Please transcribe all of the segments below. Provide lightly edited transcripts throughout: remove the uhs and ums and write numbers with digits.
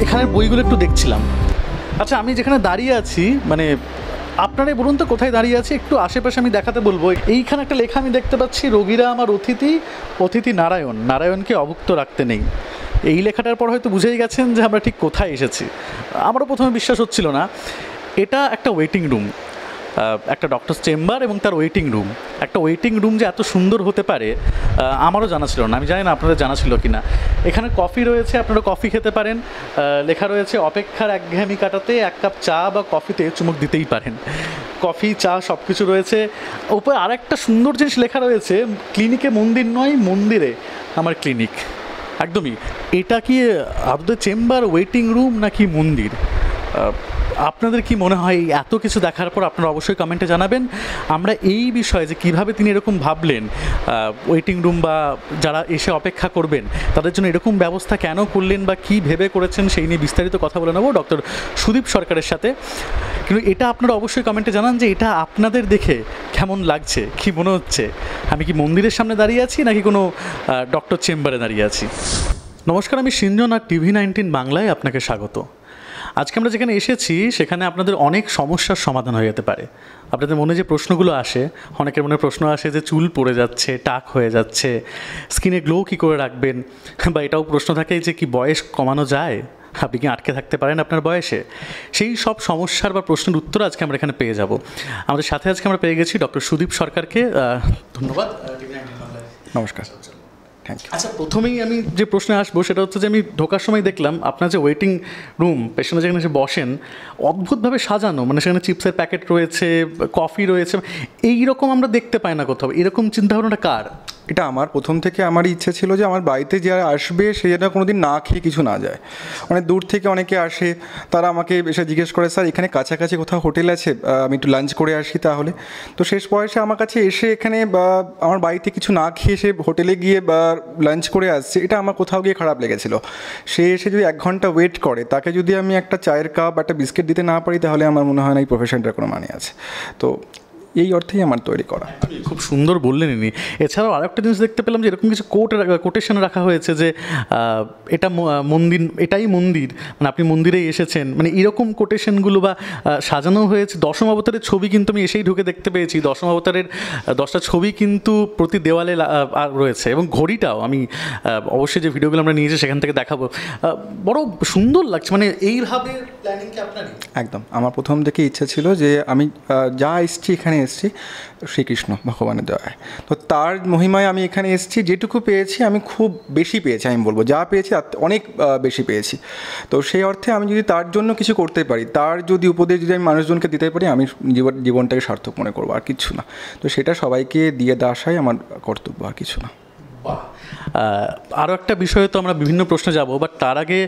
এখানের বইগুলো একটু দেখছিলাম। আচ্ছা, আমি যেখানে দাঁড়িয়ে আছি, মানে আপনারাই বলুন তো কোথায় দাঁড়িয়ে আছি, একটু আশেপাশে আমি দেখাতে বলবো। এইখানে একটা লেখা আমি দেখতে পাচ্ছি, রোগীরা আমার অতিথি, অতিথি নারায়ণ, নারায়ণকে অভুক্ত রাখতে নেই। এই লেখাটার পর হয়তো বুঝেই গেছেন যে আমরা ঠিক কোথায় এসেছি। আমারও প্রথমে বিশ্বাস হচ্ছিল না। এটা একটা ওয়েটিং রুম, একটা ডক্টরস চেম্বার এবং তার ওয়েটিং রুম। একটা ওয়েটিং রুম যে এত সুন্দর হতে পারে আমারও জানা ছিল না। আমি জানি না আপনাদের জানা ছিল কি না। এখানে কফি রয়েছে, আপনারা কফি খেতে পারেন। লেখা রয়েছে অপেক্ষার একঘেয়েমি কাটাতে এক কাপ চা বা কফিতে চুমুক দিতেই পারেন। কফি, চা সব কিছু রয়েছে। উপরে আরেকটা সুন্দর জিনিস লেখা রয়েছে, ক্লিনিকে মন্দির নয়, মন্দিরে আমার ক্লিনিক। একদমই। এটা কি আপনাদের চেম্বার, ওয়েটিং রুম নাকি মন্দির? আপনাদের কি মনে হয়? এত কিছু দেখার পর আপনারা অবশ্যই কমেন্টে জানাবেন। আমরা এই বিষয়ে যে কীভাবে তিনি এরকম ভাবলেন, ওয়েটিং রুম বা যারা এসে অপেক্ষা করবেন তাদের জন্য এরকম ব্যবস্থা কেন করলেন বা কী ভেবে করেছেন, সেই নিয়ে বিস্তারিত কথা বলে নেব ডক্টর সুদীপ সরকারের সাথে। কিন্তু এটা আপনারা অবশ্যই কমেন্টে জানান যে এটা আপনাদের দেখে কেমন লাগছে, কী মনে হচ্ছে, আমি কি মন্দিরের সামনে দাঁড়িয়ে আছি নাকি কোনো ডক্টর চেম্বারে দাঁড়িয়ে আছি। নমস্কার, আমি সিঞ্জন, আর TV19 বাংলায় আপনাকে স্বাগত। আজকে আমরা যেখানে এসেছি সেখানে আপনাদের অনেক সমস্যার সমাধান হয়ে যেতে পারে। আপনাদের মনে যে প্রশ্নগুলো আসে, অনেকের মনে প্রশ্ন আসে যে চুল পড়ে যাচ্ছে, টাক হয়ে যাচ্ছে, স্কিনে গ্লো কী করে রাখবেন, বা এটাও প্রশ্ন থাকে যে কি বয়স কমানো যায়, আপনি কি আটকে থাকতে পারেন আপনার বয়সে। সেই সব সমস্যার বা প্রশ্নের উত্তর আজকে আমরা এখানে পেয়ে যাব। আমাদের সাথে আজকে আমরা পেয়ে গেছি ডক্টর সুদীপ সরকারকে। ধন্যবাদ। নমস্কার, থ্যাংক ইউ। আচ্ছা, প্রথমেই আমি যে প্রশ্নে আসবো সেটা হচ্ছে যে আমি ঢোকার সময় দেখলাম আপনার যে ওয়েটিং রুম, পেছনে যেখানে এসে বসেন, অদ্ভুতভাবে সাজানো। মানে সেখানে চিপসের প্যাকেট রয়েছে, কফি রয়েছে, এইরকম আমরা দেখতে পাই না কোথাও। এরকম চিন্তাভাবনাটা কার? এটা আমার প্রথম থেকে আমারই ইচ্ছে ছিল যে আমার বাড়িতে যারা আসবে সে যেন কোনো দিন না খেয়ে কিছু না যায়। অনেক দূর থেকে অনেকে আসে, তারা আমাকে এসে জিজ্ঞেস করে, স্যার এখানে কাছাকাছি কোথাও হোটেল আছে, আমি একটু লাঞ্চ করে আসি তাহলে। তো শেষ বয়সে আমার কাছে এসে এখানে বা আমার বাড়িতে কিছু না খেয়ে সে হোটেলে গিয়ে বা লাঞ্চ করে আসছে, এটা আমার কোথাও গিয়ে খারাপ লেগেছিলো। সে এসে যদি 1 ঘন্টা ওয়েট করে, তাকে যদি আমি একটা চায়ের কাপ, একটা বিস্কিট দিতে না পারি, তাহলে আমার মনে হয় না এই প্রফেশনটার কোনো মানে আছে। তো এই অর্থেই আমার তৈরি করা। খুব সুন্দর বললেন ইনি। এছাড়াও আরেকটা জিনিস দেখতে পেলাম যে এরকম কিছু কোটেশন রাখা হয়েছে যে এটা মন্দির, এটাই মন্দির, মানে আপনি মন্দিরেই এসেছেন, মানে এরকম কোটেশনগুলো বা সাজানো হয়েছে। দশম অবতারের ছবি কিন্তু আমি এসেই ঢুকে দেখতে পেয়েছি। দশম অবতারের 10টা ছবি কিন্তু প্রতি দেওয়ালে রয়েছে, এবং ঘড়িটাও আমি অবশ্যই যে ভিডিওগুলো আমরা নিয়েছি সেখান থেকে দেখাবো। বড় সুন্দর লাগছে। মানে এইভাবে প্ল্যানিং কি আপনারই? একদম, আমার প্রথম থেকে ইচ্ছা ছিল যে আমি যা এসছি, এখানে এসছি শ্রীকৃষ্ণ ভগবানের দয়ায়, তো তার মহিমায় আমি এখানে এসছি। যেটুকু পেয়েছি আমি খুব বেশি পেয়েছি, আমি বলবো যা পেয়েছি তার অনেক বেশি পেয়েছি। তো সেই অর্থে আমি যদি তার জন্য কিছু করতে পারি, তার যদি উপদেশ যদি আমি মানুষজনকে দিতে পারি, আমি জীবনটাকে সার্থক মনে করবো, আর কিছু না। তো সেটা সবাইকে দিয়ে আসাই আমার কর্তব্য, আর কিছু না। আরও একটা বিষয়ে তো আমরা বিভিন্ন প্রশ্নে যাব, বাট তার আগে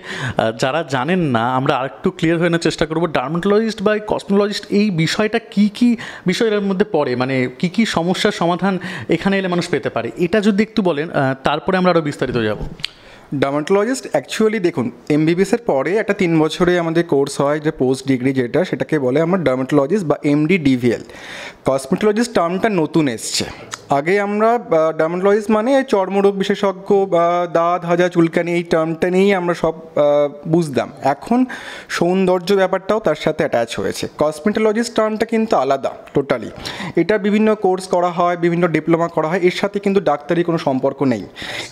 যারা জানেন না আমরা আরেকটু ক্লিয়ার হয়ে নেওয়ার চেষ্টা করবো। ডার্মাটোলজিস্ট বা কসমোলজিস্ট এই বিষয়টা কী কী বিষয়ের মধ্যে পড়ে, মানে কী কী সমস্যার সমাধান এখানে এলে মানুষ পেতে পারে, এটা যদি একটু বলেন, তারপরে আমরা আরও বিস্তারিত যাব। ডার্মাটোলজিস্ট অ্যাকচুয়ালি দেখুন, MBBS-এর পরে একটা 3 বছরে আমাদের কোর্স হয়, যে পোস্ট ডিগ্রি যেটা, সেটাকে বলে আমার ডার্মাটোলজিস্ট বা MD-DVL। কসমেটোলজিস্ট টার্মটা নতুন এসছে। আগে আমরা ডার্মাটোলজিস্ট মানে চর্মরোগ বিশেষজ্ঞ বা দাঁত, হাজা, চুলকানি, এই টার্মটা নিয়েই আমরা সব বুঝতাম। এখন সৌন্দর্য ব্যাপারটাও তার সাথে অ্যাটাচ হয়েছে। কসমেটোলজিস্ট টার্মটা কিন্তু আলাদা টোটালি। এটা বিভিন্ন কোর্স করা হয়, বিভিন্ন ডিপ্লোমা করা হয়, এর সাথে কিন্তু ডাক্তারি কোনো সম্পর্ক নেই।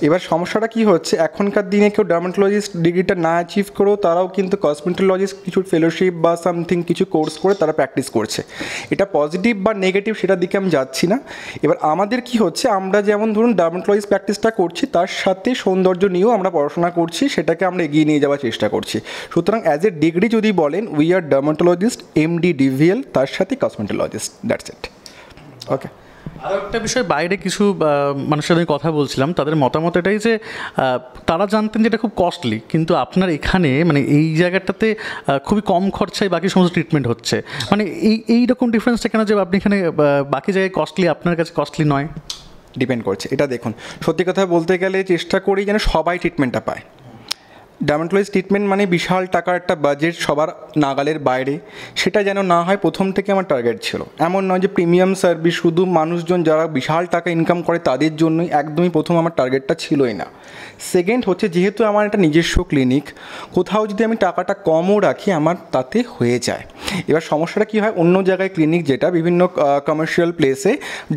এবার সমস্যাটা কী হচ্ছে, এখনকার দিনে কেউ ডার্মাটোলজিস্ট ডিগ্রিটা না অ্যাচিভ করেও তারাও কিন্তু কসমেটোলজিস্ট কিছু ফেলোশিপ বা সামথিং কিছু কোর্স করে তারা প্র্যাকটিস করছে। এটা পজিটিভ বা নেগেটিভ সেটার দিকে আমি যাচ্ছি না। এবার আমাদের কি হচ্ছে, আমরা যেমন ধরুন ডার্মাটোলজিস্ট প্র্যাকটিসটা করছি, তার সাথে সৌন্দর্য নিয়েও আমরা পড়াশোনা করছি, সেটাকে আমরা এগিয়ে নিয়ে যাওয়ার চেষ্টা করছি। সুতরাং অ্যাজ এ ডিগ্রি যদি বলেন, উই আর ডার্মাটোলজিস্ট MD-DVL, তার সাথে কসমেটোলজিস্ট, দ্যাটস ইট। ওকে। আরও একটা বিষয়, বাইরে কিছু মানুষের সাথে কথা বলছিলাম, তাদের মতামত এটাই যে তারা জানতেন যে এটা খুব কস্টলি, কিন্তু আপনার এখানে মানে এই জায়গাটাতে খুবই কম খরচায় বাকি সমস্ত ট্রিটমেন্ট হচ্ছে। মানে এইরকম ডিফারেন্সটা কেন যে আপনি এখানে বাকি জায়গায় কস্টলি, আপনার কাছে কস্টলি নয়? ডিপেন্ড করছে। এটা দেখুন, সত্যি কথা বলতে গেলে চেষ্টা করি যেন সবাই ট্রিটমেন্টটা পায়। ডার্মাটোলজিস্ট ট্রিটমেন্ট মানে বিশাল টাকার একটা বাজেট, সবার নাগালের বাইরে, সেটা যেন না হয় প্রথম থেকে আমার টার্গেট ছিল। এমন নয় যে প্রিমিয়াম সার্ভিস শুধু মানুষজন যারা বিশাল টাকা ইনকাম করে তাদের জন্যই, একদমই প্রথম আমার টার্গেটটা ছিলই না। সেকেন্ড হচ্ছে, যেহেতু আমার একটা নিজস্ব ক্লিনিক, কোথাও যদি আমি টাকাটা কমও রাখি আমার তাতে হয়ে যায়। এবার সমস্যাটা কী হয়, অন্য জায়গায় ক্লিনিক, যেটা বিভিন্ন কমার্শিয়াল প্লেসে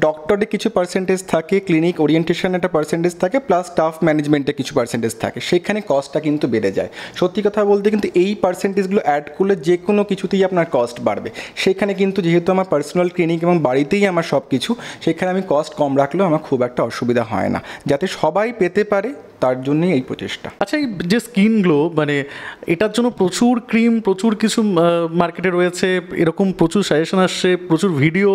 ডক্টরের কিছু পার্সেন্টেজ থাকে, ক্লিনিক ওরিয়েন্টেশন একটা পার্সেন্টেজ থাকে, প্লাস স্টাফ ম্যানেজমেন্টে কিছু পার্সেন্টেজ থাকে, সেখানে কস্টটা কিন্তু বেড়ে যায়। সত্যি কথা বলতে কিন্তু এই পার্সেন্টেজগুলো অ্যাড করলে যে কোনো কিছুতেই আপনার কস্ট বাড়বে। সেখানে কিন্তু যেহেতু আমার পার্সোনাল ক্লিনিক এবং বাড়িতেই আমার সব কিছু, সেখানে আমি কস্ট কম রাখলেও আমার খুব একটা অসুবিধা হয় না, যাতে সবাই পেতে পারে, তার জন্যই এই প্রচেষ্টা। আচ্ছা, এই যে স্কিন গ্লো, মানে এটার জন্য প্রচুর ক্রিম, প্রচুর কিছু মার্কেটে রয়েছে, এরকম প্রচুর সাজেশন আসছে, প্রচুর ভিডিও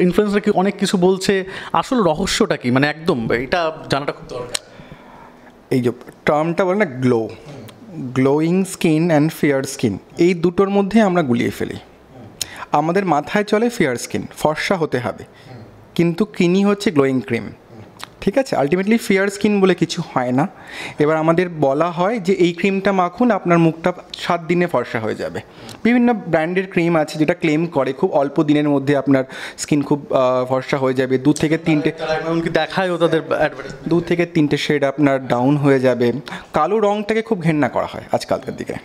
ইনফ্লুয়েন্সার কি অনেক কিছু বলছে, আসল রহস্যটা কি, মানে একদম এটা জানাটা খুব দরকার। এই যে টার্মটা বলে না, glowing skin and fair skin, এই দুটোর মধ্যে আমরা গুলিয়ে ফেলি। আমাদের মাথায় চলে ফেয়ার স্কিন, ফর্সা হতে হবে, কিন্তু কিনি হচ্ছে গ্লোয়িং ক্রিম, ঠিক আছে? আলটিমেটলি ফেয়ার স্কিন বলে কিছু হয় না। এবার আমাদের বলা হয় যে এই ক্রিমটা মাখুন, আপনার মুখটা 7 দিনে ফর্সা হয়ে যাবে। বিভিন্ন ব্র্যান্ডের ক্রিম আছে যেটা ক্লেম করে খুব অল্প দিনের মধ্যে আপনার স্কিন খুব ফর্সা হয়ে যাবে, 2 থেকে 3টে, এমনকি দেখায়ও তাদের অ্যাডভার্টাইজ, 2 থেকে 3টে শেড আপনার ডাউন হয়ে যাবে। কালো রঙটাকে খুব ঘেন্না করা হয় আজকালকার দিকে।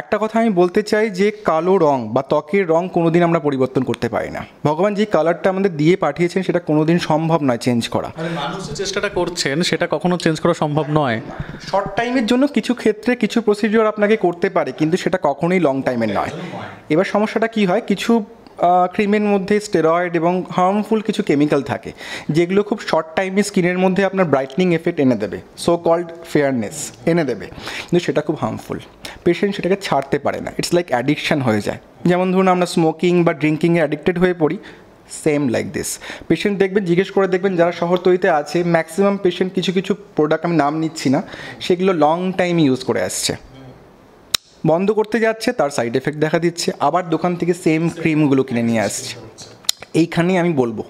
একটা কথা আমি বলতে চাই যে কালো রং বা ত্বকের রং কোনোদিন আমরা পরিবর্তন করতে পারি না। ভগবান যে কালারটা আমাদের দিয়ে পাঠিয়েছেন সেটা কোনোদিন সম্ভব নয় চেঞ্জ করা। মানুষ যে চেষ্টাটা করছেন সেটা কখনো চেঞ্জ করা সম্ভব নয়। শর্ট টাইমের জন্য কিছু ক্ষেত্রে কিছু প্রসিডিওর আপনাকে করতে পারে, কিন্তু সেটা কখনোই লং টাইমের নয়। এবার সমস্যাটা কী হয়, কিছু ক্রিমের মধ্যে স্টেরয়েড এবং হার্মফুল কিছু কেমিক্যাল থাকে, যেগুলো খুব শর্ট টাইমে স্কিনের মধ্যে আপনার ব্রাইটনিং এফেক্ট এনে দেবে, সো কল্ড ফেয়ারনেস এনে দেবে, কিন্তু সেটা খুব হার্মফুল। পেশেন্ট সেটাকে ছাড়তে পারে না, ইটস লাইক অ্যাডিকশান হয়ে যায়। যেমন ধরুন আমরা স্মোকিং বা ড্রিঙ্কিংয়ে অ্যাডিক্টেড হয়ে পড়ি, সেম লাইক দিস। পেশেন্ট দেখবেন, জিজ্ঞেস করে দেখবেন যারা শহরতলিতে আছে, ম্যাক্সিমাম পেশেন্ট কিছু কিছু প্রোডাক্ট, আমি নাম নিচ্ছি না, সেগুলো লং টাইম ইউজ করে আসছে, বন্ধ করতে যাচ্ছে, তার সাইড এফেক্ট দেখা দিচ্ছে, আবার দোকান থেকে সেম ক্রিমগুলো কিনে নিয়ে আসছে। এইখানেই আমি বলবো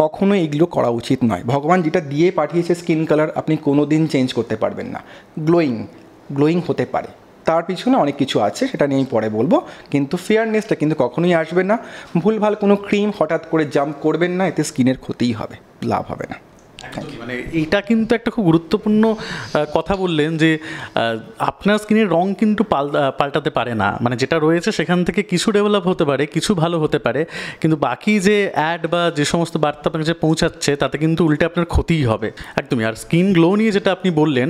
কখনো এগুলো করা উচিত নয়। ভগবান যেটা দিয়ে পাঠিয়েছে স্কিন কালার, আপনি কোনো দিন চেঞ্জ করতে পারবেন না। গ্লোয়িং হতে পারে, তার পিছনে অনেক কিছু আছে, সেটা নিয়ে আমি পরে বলবো, কিন্তু ফেয়ারনেসটা কিন্তু কখনোই আসবে না। ভুলভাল কোনো ক্রিম হঠাৎ করে জাম্প করবেন না, এতে স্কিনের ক্ষতিই হবে, লাভ হবে না। মানে এইটা কিন্তু একটা খুব গুরুত্বপূর্ণ কথা বললেন যে আপনার স্কিনের রং কিন্তু পাল্টাতে পারে না, মানে যেটা রয়েছে সেখান থেকে কিছু ডেভেলপ হতে পারে, কিছু ভালো হতে পারে, কিন্তু বাকি যে অ্যাড বা যে সমস্ত বার্তা আপনাকে যে পৌঁছাচ্ছে তাতে কিন্তু উল্টে আপনার ক্ষতিই হবে একদমই। আর স্কিন গ্লো নিয়ে যেটা আপনি বললেন,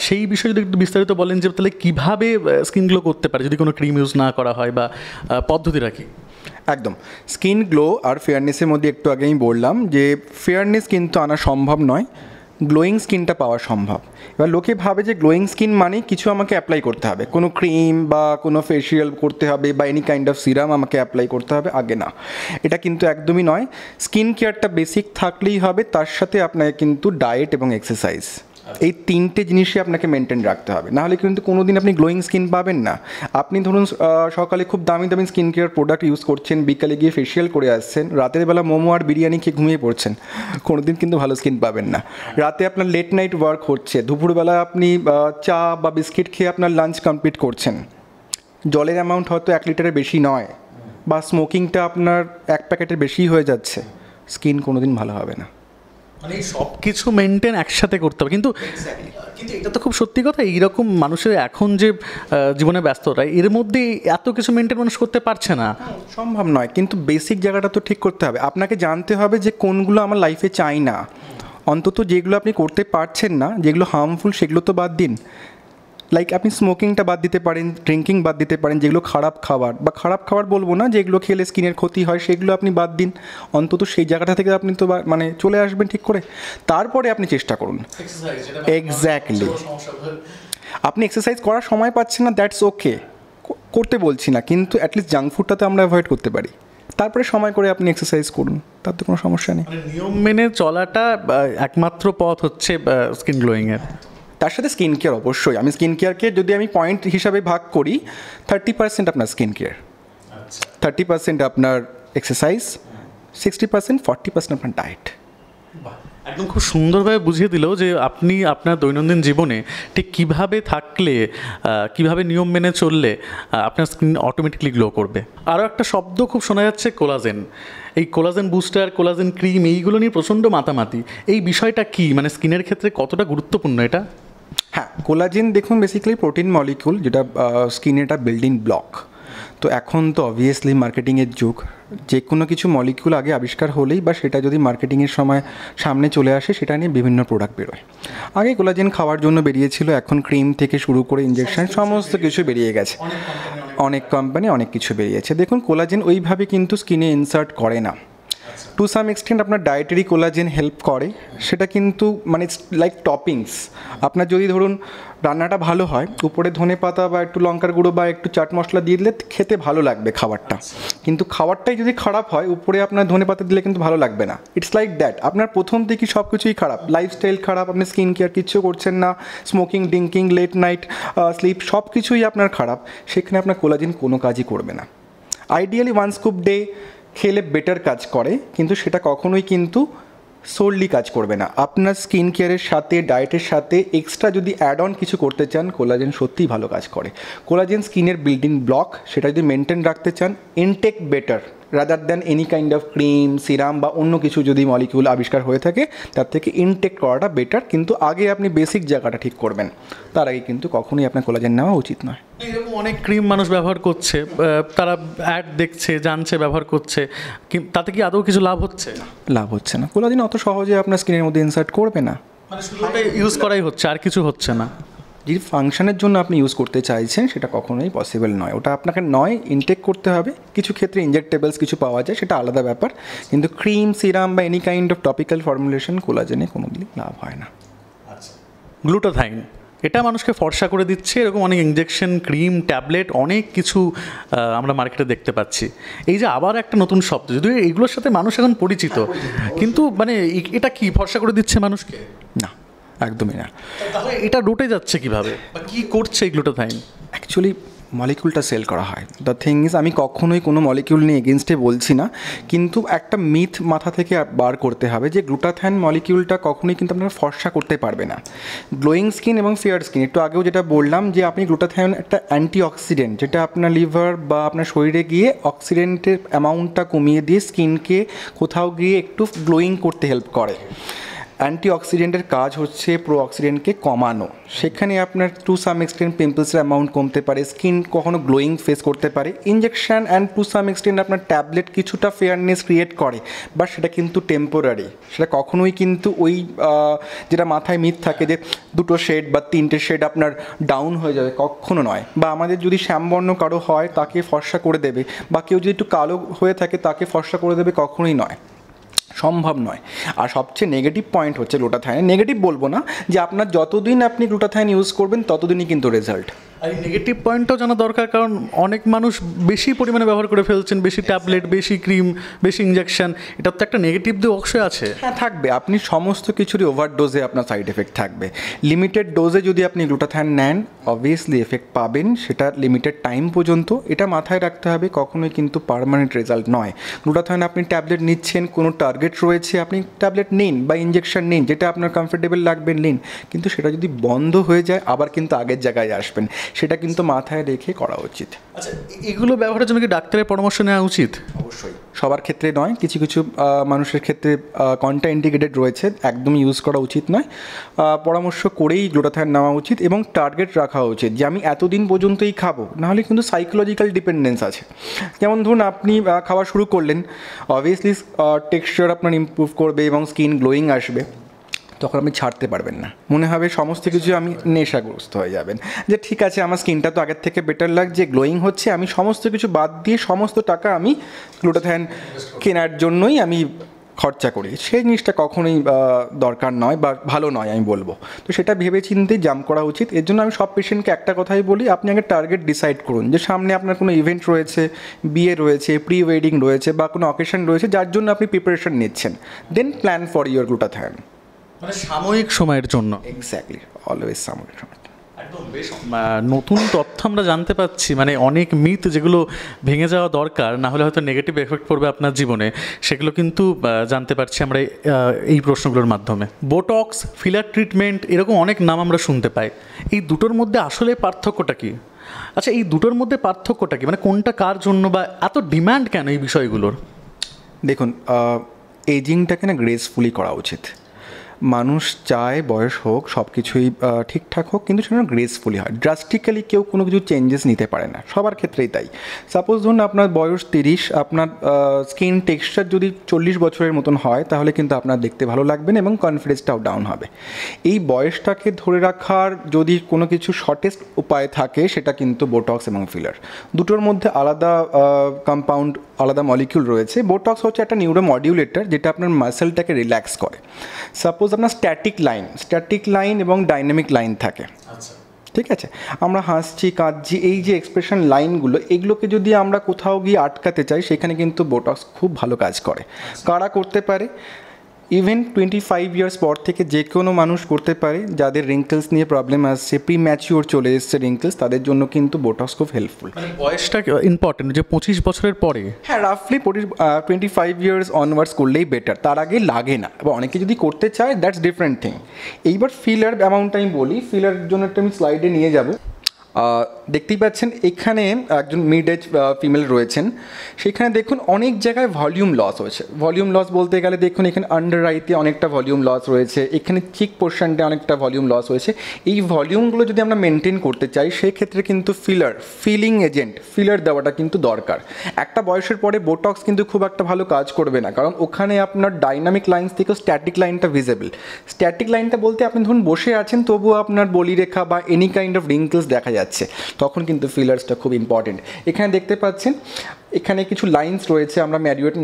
সেই বিষয়ে যদি একটু বিস্তারিত বলেন যে তাহলে কীভাবে স্কিন গ্লো করতে পারে যদি কোনো ক্রিম ইউজ না করা হয়, বা পদ্ধতি রাখি। একদম, স্কিন গ্লো আর ফেয়ারনেসের মধ্যে একটু আগেই বললাম যে ফেয়ারনেস কিন্তু আনা সম্ভব নয়, গ্লোয়িং স্কিনটা পাওয়া সম্ভব। এবার লোকে ভাবে যে গ্লোয়িং স্কিন মানে কিছু আমাকে অ্যাপ্লাই করতে হবে, কোনো ক্রিম বা কোনো ফেসিয়াল করতে হবে বা এনি কাইন্ড অফ সিরাম আমাকে অ্যাপ্লাই করতে হবে, আগে না, এটা কিন্তু একদমই নয়। স্কিন কেয়ারটা বেসিক থাকলেই হবে, তার সাথে আপনাকে কিন্তু ডায়েট এবং এক্সারসাইজ, এই 3টে জিনিসই আপনাকে মেনটেন রাখতে হবে, নাহলে কিন্তু কোনো দিন আপনি গ্লোয়িং স্কিন পাবেন না। আপনি ধরুন সকালে খুব দামি দামি স্কিন কেয়ার প্রোডাক্ট ইউজ করছেন, বিকালে গিয়ে ফেসিয়াল করে আসছেন, রাতের বেলা মোমো আর বিরিয়ানি খেয়ে ঘুমিয়ে পড়ছেন, কোনো দিন কিন্তু ভালো স্কিন পাবেন না। রাতে আপনার লেট নাইট ওয়ার্ক হচ্ছে, দুপুরবেলা আপনি চা বা বিস্কিট খেয়ে আপনার লাঞ্চ কমপ্লিট করছেন, জলের অ্যামাউন্ট হয়তো 1 লিটারের বেশি নয়, বা স্মোকিংটা আপনার 1 প্যাকেটের বেশি হয়ে যাচ্ছে, স্কিন কোনো দিন ভালো হবে না। মানে সব কিছু মেনটেন একসাথে করতে হবে, কিন্তু এটা তো খুব সত্যি কথা, এইরকম মানুষের এখন যে জীবনে ব্যস্ততা, এর মধ্যে এত কিছু মেনটেন মানুষ করতে পারছে না, সম্ভব নয়। কিন্তু বেসিক জায়গাটা তো ঠিক করতে হবে, আপনাকে জানতে হবে যে কোনগুলো আমার লাইফে চাই না, অন্তত যেগুলো আপনি করতে পারছেন না, যেগুলো হার্মফুল সেগুলো তো বাদ দিন। লাইক আপনি স্মোকিংটা বাদ দিতে পারেন, ড্রিঙ্কিং বাদ দিতে পারেন, যেগুলো খারাপ খাবার বলবো না, যেগুলো খেলে স্কিনের ক্ষতি হয় সেগুলো আপনি বাদ দিন, অন্তত সেই জায়গাটা থেকে আপনি তো মানে চলে আসবেন ঠিক করে। তারপরে আপনি চেষ্টা করুন। এক্স্যাক্টলি, আপনি এক্সারসাইজ করার সময় পাচ্ছেন না, দ্যাটস ওকে, করতে বলছি না, কিন্তু অ্যাটলিস্ট জাঙ্ক ফুডটাতে আমরা অ্যাভয়েড করতে পারি, তারপরে সময় করে আপনি এক্সারসাইজ করুন, তার তো কোনো সমস্যা নেই। নিয়ম মেনে চলাটা একমাত্র পথ হচ্ছে স্কিন গ্লোয়িংয়ের। তার সাথে স্কিন কেয়ার অবশ্যই, আমি স্কিন কেয়ারকে যদি আমি পয়েন্ট হিসাবে ভাগ করি, 30% আপনার স্কিন কেয়ার, 30% আপনার এক্সারসাইজ, 60% 40% আপনার ডায়েট। একদম খুব সুন্দরভাবে বুঝিয়ে দিল যে আপনি আপনার দৈনন্দিন জীবনে ঠিক কীভাবে থাকলে কীভাবে নিয়ম মেনে চললে আপনার স্কিন অটোমেটিকলি গ্লো করবে। আরও একটা শব্দ খুব শোনা যাচ্ছে, কোলাজেন। এই কোলাজেন বুস্টার, কোলাজেন ক্রিম, এইগুলো নিয়ে প্রচণ্ড মাতামাতি। এই বিষয়টা কি, মানে স্কিনের ক্ষেত্রে কতটা গুরুত্বপূর্ণ এটা? হ্যাঁ, কোলাজেন দেখুন বেসিক্যালি প্রোটিন মলিকিউল, যেটা স্কিনের একটা বিল্ডিং ব্লক। তো এখন তো অবভিয়াসলি মার্কেটিংয়ের যুগ, যে কোনো কিছু মলিকিউল আগে আবিষ্কার হলেই বা সেটা যদি মার্কেটিংয়ের সময় সামনে চলে আসে, সেটা নিয়ে বিভিন্ন প্রোডাক্ট বেরোয়। আগে কোলাজেন খাওয়ার জন্য বেরিয়েছিল, এখন ক্রিম থেকে শুরু করে ইঞ্জেকশন সমস্ত কিছু বেরিয়ে গেছে। অনেক কোম্পানি অনেক কিছু বেরিয়েছে। দেখুন, কোলাজেন ওইভাবে কিন্তু স্কিনে ইনসার্ট করে না। টু সাম এক্সটেন্ট আপনার ডায়েটারি কোলাজেন হেল্প করে, সেটা কিন্তু মানে লাইক টপিংস। আপনার যদি ধরুন রান্নাটা ভালো হয়, উপরে ধনে পাতা বা একটু লঙ্কার গুঁড়ো বা একটু চাট মশলা দিয়ে দিলে খেতে ভালো লাগবে খাবারটা, কিন্তু খাবারটাই যদি খারাপ হয়, উপরে আপনার ধনে পাতা দিলে কিন্তু ভালো লাগবে না। ইটস লাইক দ্যাট, আপনার প্রথম থেকে সব কিছুই খারাপ, লাইফস্টাইল খারাপ, আপনি স্কিন কেয়ার কিচ্ছু করছেন না, smoking, drinking, late night sleep, সব কিছুই আপনার খারাপ, সেখানে আপনার কোলাজেন কোনো কাজই করবে না। আইডিয়ালি 1 স্কুপ ডে খেলে বেটার কাজ করে, কিন্তু সেটা কখনোই কিন্তু সোললি কাজ করবে না। আপনার স্কিন কেয়ারের সাথে, ডায়েটের সাথে এক্সট্রা যদি অ্যাড অন কিছু করতে চান, কোলাজেন সত্যিই ভালো কাজ করে। কোলাজেন স্কিনের বিল্ডিং ব্লক, সেটা যদি মেনটেন রাখতে চান, intake better rather than any kind of cream, serum বা অন্য কিছু যদি মলিকিউল আবিষ্কার হয়ে থাকে, তার থেকে ইনটেক করাটা বেটার। কিন্তু আগে আপনি বেসিক জায়গাটা ঠিক করবেন, তার আগে কিন্তু কখনোই আপনার কোলাজেন নেওয়া উচিত নয়। এরকম অনেক ক্রিম মানুষ ব্যবহার করছে, তারা অ্যাড দেখছে, জানছে, ব্যবহার করছে, তাতে কি আদৌ কিছু লাভ হচ্ছে? লাভ হচ্ছে না। কোলাজেন অত সহজে আপনার স্কিনের মধ্যে ইনসার্ট করবে না, মানে শুধু ইউজ করাই হচ্ছে, আর কিছু হচ্ছে না। যে ফাংশনের জন্য আপনি ইউজ করতে চাইছেন, সেটা কখনোই পসিবল নয়। ওটা আপনাকে নয় ইনটেক করতে হবে। কিছু ক্ষেত্রে ইনজেক্টেবলস কিছু পাওয়া যায়, সেটা আলাদা ব্যাপার, কিন্তু ক্রিম, সিরাম বা any kind of topical formulation কোলাজেনে কোনোদিনই লাভ হয় না। আচ্ছা, গ্লুটাথাইন এটা মানুষকে ফর্সা করে দিচ্ছে, এরকম অনেক ইঞ্জেকশন, ক্রিম, ট্যাবলেট, অনেক কিছু আমরা মার্কেটে দেখতে পাচ্ছি। এই যে আবার একটা নতুন শব্দ, যদিও এগুলোর সাথে মানুষ এখন পরিচিত, কিন্তু মানে এটা কি ফর্সা করে দিচ্ছে মানুষকে? না, একদমই না। তাহলে এটা রুটে যাচ্ছে কিভাবে, বা কী করছে এই গ্লুটাথাইন? অ্যাকচুয়ালি মলিকিউলটা সেল করা হয়। দ্য থিং ইজ, আমি কখনোই কোনো মলিকিউল নিয়ে এগেনস্টে বলছি না, কিন্তু একটা মিথ মাথা থেকে বার করতে হবে যে গ্লুটাথাইন মলিকিউলটা কখনোই কিন্তু আপনার ফর্সা করতে পারবে না। গ্লোয়িং স্কিন এবং ফেয়ার স্কিন, একটু আগেও যেটা বললাম যে আপনি গ্লুটাথাইন একটা অ্যান্টিঅক্সিডেন্ট, যেটা আপনার লিভার বা আপনার শরীরে গিয়ে অক্সিডেন্টের অ্যামাউন্টটা কমিয়ে দিয়ে স্কিনকে কোথাও গিয়ে একটু গ্লোয়িং করতে হেল্প করে। অ্যান্টিঅক্সিডেন্টের কাজ হচ্ছে প্রো অক্সিডেন্টকে কমানো, সেখানে আপনার টু সাম এক্সটেন্ট পিম্পলসের অ্যামাউন্ট কমতে পারে, স্কিন কখনো গ্লোয়িং ফেস করতে পারে। Injection and to some extent আপনার ট্যাবলেট কিছুটা ফেয়ারনেস ক্রিয়েট করে, বাট সেটা কিন্তু টেম্পোরারি, সেটা কখনোই কিন্তু ওই যেটা মাথায় মিথ থাকে যে 2টো শেড বা 3টে শেড আপনার ডাউন হয়ে যাবে, কখনো নয়। বা আমাদের যদি শ্যামবর্ণ কারো হয়, তাকে ফর্সা করে দেবে, বা কেউ যদি একটু কালো হয়ে থাকে, তাকে ফর্সা করে দেবে, কখনোই নয়, সম্ভব নয়। আর সবচেয়ে নেগেটিভ পয়েন্ট হচ্ছে গ্লুটাথাইন, নেগেটিভ বলবো না, যে আপনার যতদিন আপনি গ্লুটাথাইন ইউজ করবেন ততদিনই কিন্তু রেজাল্ট। আর এই নেগেটিভ পয়েন্টটাও জানা দরকার, কারণ অনেক মানুষ বেশি পরিমাণে ব্যবহার করে ফেলছেন, বেশি ট্যাবলেট, বেশি ক্রিম, বেশি ইঞ্জেকশন, এটার তো একটা নেগেটিভ দিক অবশ্যই আছে। হ্যাঁ, থাকবে। আপনি সমস্ত কিছুরই ওভারডোজে আপনার সাইড এফেক্ট থাকবে। লিমিটেড ডোজে যদি আপনি গ্লুটাথাইন নেন, অবভিয়াসলি এফেক্ট পাবেন, সেটা লিমিটেড টাইম পর্যন্ত। এটা মাথায় রাখতে হবে, কখনোই কিন্তু পার্মানেন্ট রেজাল্ট নয়। গ্লুটাথাইন আপনি ট্যাবলেট নিচ্ছেন, কোনো টার্গেট রয়েছে, আপনি ট্যাবলেট নিন বা ইঞ্জেকশন নিন, যেটা আপনার কমফোর্টেবল লাগবে নিন, কিন্তু সেটা যদি বন্ধ হয়ে যায়, আবার কিন্তু আগের জায়গায় আসবেন, সেটা কিন্তু মাথায় রেখে করা উচিত। আচ্ছা, এগুলো ব্যবহারের জন্য কি ডাক্তারের পরামর্শ নেওয়া উচিত? অবশ্যই, সবার ক্ষেত্রে নয়, কিছু কিছু মানুষের ক্ষেত্রে কন্ট্রা ইন্ডিকেটেড রয়েছে, একদম ইউজ করা উচিত নয়। পরামর্শ করেই গ্লুটাথাইন নেওয়া উচিত এবং টার্গেট রাখা উচিত যে আমি এতদিন পর্যন্তই খাবো, নাহলে কিন্তু সাইকোলজিক্যাল ডিপেন্ডেন্স আছে। যেমন ধরুন আপনি খাওয়া শুরু করলেন, অবভিয়াসলি টেক্সচার আপনার ইমপ্রুভ করবে এবং স্কিন গ্লোয়িং আসবে, তখন আপনি ছাড়তে পারবেন না, মনে হবে সমস্ত কিছু আমি নেশাগ্রস্ত হয়ে যাবেন, যে ঠিক আছে আমার স্কিনটা তো আগের থেকে বেটার লাগছে, গ্লোয়িং হচ্ছে, আমি সমস্ত কিছু বাদ দিয়ে সমস্ত টাকা আমি গ্লুটাথাইন কেনার জন্যই আমি খরচা করি। সেই জিনিসটা কখনোই দরকার নয় বা ভালো নয় আমি বলবো। তো সেটা ভেবে চিন্তে জাম্প করা উচিত। এর জন্য আমি সব পেশেন্টকে একটা কথাই বলি, আপনি আগে টার্গেট ডিসাইড করুন যে সামনে আপনার কোনো ইভেন্ট রয়েছে, বিয়ে রয়েছে, প্রি ওয়েডিং রয়েছে বা কোনো অকেশন রয়েছে যার জন্য আপনি প্রিপারেশন নিচ্ছেন, দেন প্ল্যান ফর ইউর গ্লুটাথাইন। মানে সাময়িক সময়ের জন্য। এক্স্যাক্টলি, অলওয়েজ সাময়িক সময়। একদম বেশ নতুন তথ্য আমরা জানতে পাচ্ছি, মানে অনেক মিথ যেগুলো ভেঙে যাওয়া দরকার, না হলে হয়তো নেগেটিভ এফেক্ট পড়বে আপনার জীবনে, সেগুলো কিন্তু জানতে পারছি আমরা এই প্রশ্নগুলোর মাধ্যমে। বোটক্স, ফিলার ট্রিটমেন্ট, এরকম অনেক নাম আমরা শুনতে পাই। এই দুটোর মধ্যে আসলে পার্থক্যটা কি? আচ্ছা, এই দুটোর মধ্যে পার্থক্যটা কি, মানে কোনটা কার জন্য বা এত ডিমান্ড কেন এই বিষয়গুলোর? দেখুন, এজিংটাকে না গ্রেসফুলি করা উচিত। মানুষ চায় বয়স হোক, সব কিছুই ঠিকঠাক হোক, কিন্তু সেটা গ্রেসফুলি হয়। ড্রাস্টিক্যালি কেউ কোনো কিছু চেঞ্জেস নিতে পারে না, সবার ক্ষেত্রেই তাই। সাপোজ ধরুন আপনার বয়স 30, আপনার স্কিন টেক্সচার যদি 40 বছরের মতন হয়, তাহলে কিন্তু আপনার দেখতে ভালো লাগবে না এবং কনফিডেন্সটাও ডাউন হবে। এই বয়সটাকে ধরে রাখার যদি কোনো কিছু শর্টেস্ট উপায় থাকে, সেটা কিন্তু বোটক্স এবং ফিলার। দুটোর মধ্যে আলাদা কম্পাউন্ড, আলাদা মলিকিউল রয়েছে। বোটক্স হচ্ছে একটা নিউরো মডিউলেটর, যেটা আপনার মাসেলটাকে রিল্যাক্স করে। সাপোজ আপনার স্ট্যাটিক লাইন এবং ডাইনামিক লাইন থাকে, ঠিক আছে? আমরা হাসছি, কাঁদছি, এই যে এক্সপ্রেশন লাইনগুলো, এগুলোকে যদি আমরা কোথাও গিয়ে আটকাতে চাই, সেখানে কিন্তু বোটক্স খুব ভালো কাজ করে। কারা করতে পারে? ইভেন 25 ইয়ার্স পর থেকে যে কোনো মানুষ করতে পারে। যাদের রিঙ্কেলস নিয়ে প্রবলেম আসছে, প্রিম্যাচিওর চলে এসছে রিঙ্কেলস, তাদের জন্য কিন্তু বোটক্স খুব হেল্পফুল। মানে বয়সটা ইম্পর্টেন্ট, যে 25 বছরের পরে? হ্যাঁ, রাফলি 25 ইয়ার্স অনওয়ার্ডস করলেই বেটার, তার আগে লাগে না। এবার অনেকে যদি করতে চায়, দ্যাটস ডিফারেন্ট থিং। এইবার ফিলার অ্যামাউন্টটা আমি বলি, ফিলার জন্য একটা আমি স্লাইডে নিয়ে যাব। দেখতেই পাচ্ছেন এখানে একজন মিড এজ ফিমেল রয়েছেন, সেখানে দেখুন অনেক জায়গায় ভলিউম লস হয়েছে। ভলিউম লস বলতে গেলে দেখুন এখানে আন্ডার আইতে অনেকটা ভলিউম লস রয়েছে, এখানে চিক পোর্শনটা অনেকটা ভলিউম লস হয়েছে। এই ভলিউমগুলো যদি আমরা মেনটেন করতে চাই, সেক্ষেত্রে কিন্তু ফিলিং এজেন্ট ফিলার দেওয়াটা কিন্তু দরকার। একটা বয়সের পরে বোটক্স কিন্তু খুব একটা ভালো কাজ করবে না, কারণ ওখানে আপনার ডাইনামিক লাইন্স থেকে স্ট্যাটিক লাইনটা ভিজিবল। স্ট্যাটিক লাইনটা বলতে আপনি ধরুন বসে আছেন, তবুও আপনার বলিরেখা বা এনি কাইন্ড অফ রিঙ্কেলস দেখা যাচ্ছে, তখন কিন্তু ফিলার্সটা খুব ইম্পর্টেন্ট। এখানে দেখতে পাচ্ছেন এখানে কিছু লাইন্স রয়েছে, আমরা ম্যারিওয়েট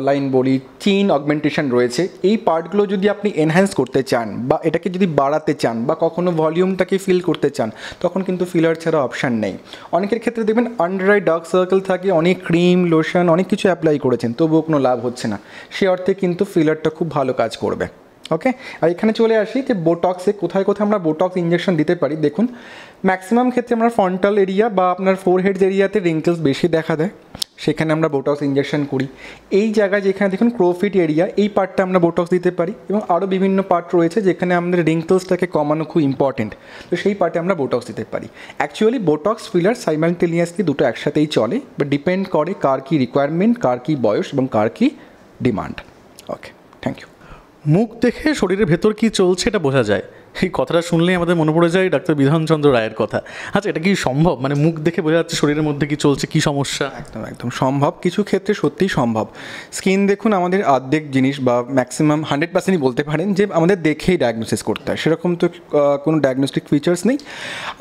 লাইন বলি, চিন অগমেন্টেশন রয়েছে। এই পার্টগুলো যদি আপনি এনহ্যান্স করতে চান বা এটাকে যদি বাড়াতে চান বা কখনো ভলিউমটাকে ফিল করতে চান, তখন কিন্তু ফিলার ছাড়া অপশান নেই। অনেকের ক্ষেত্রে দেখবেন আন্ডার আই ডার্ক সার্কেল থাকে, অনেক ক্রিম, লোশন, অনেক কিছু অ্যাপ্লাই করেছেন, তবুও কোনো লাভ হচ্ছে না। সে অর্থে কিন্তু ফিলারটা খুব ভালো কাজ করবে। ওকে, আর এখানে চলে আসি যে বোটক্সে কোথায় কোথায় আমরা বোটক্স ইঞ্জেকশন দিতে পারি। দেখুন, ম্যাক্সিমাম ক্ষেত্রে আমরা ফ্রন্টাল এরিয়া বা আপনার ফোরহেডস এরিয়াতে রিঙ্কেলস বেশি দেখা দেয়, সেখানে আমরা বোটক্স ইঞ্জেকশন করি। এই জায়গায় যেখানে দেখুন ক্রোফিট এরিয়া, এই পার্টটা আমরা বোটক্স দিতে পারি, এবং আরও বিভিন্ন পার্ট রয়েছে যেখানে আমাদের রিঙ্কেলসটাকে কমানো খুব ইম্পর্টেন্ট, তো সেই পার্টে আমরা বোটক্স দিতে পারি। অ্যাকচুয়ালি বোটক্স ফিলার সাইমালটেনিয়াসলি দুটো একসাথেই চলে, বাট ডিপেন্ড করে কার কী রিকোয়ারমেন্ট, কার কী বয়স এবং কার কী ডিমান্ড। Okay, thank you. মুখ দেখে শরীরের ভেতর কি চলছে এটা বোঝা যায়, এই কথাটা শুনলেই আমাদের মনে পড়ে যায় ডাক্তার বিধানচন্দ্র রায়ের কথা। আচ্ছা, এটা কি সম্ভব? মানে মুখ দেখে বোঝা যাচ্ছে শরীরের মধ্যে কি চলছে, কি সমস্যা? একদম সম্ভব, কিছু ক্ষেত্রে সত্যিই সম্ভব। স্কিন দেখুন আমাদের অর্ধেক জিনিস বা ম্যাক্সিমাম 100%ই বলতে পারেন যে আমাদের দেখেই ডায়াগনোসিস করতে হয়, সেরকম তো কোনো ডায়াগনস্টিক ফিচার্স নেই।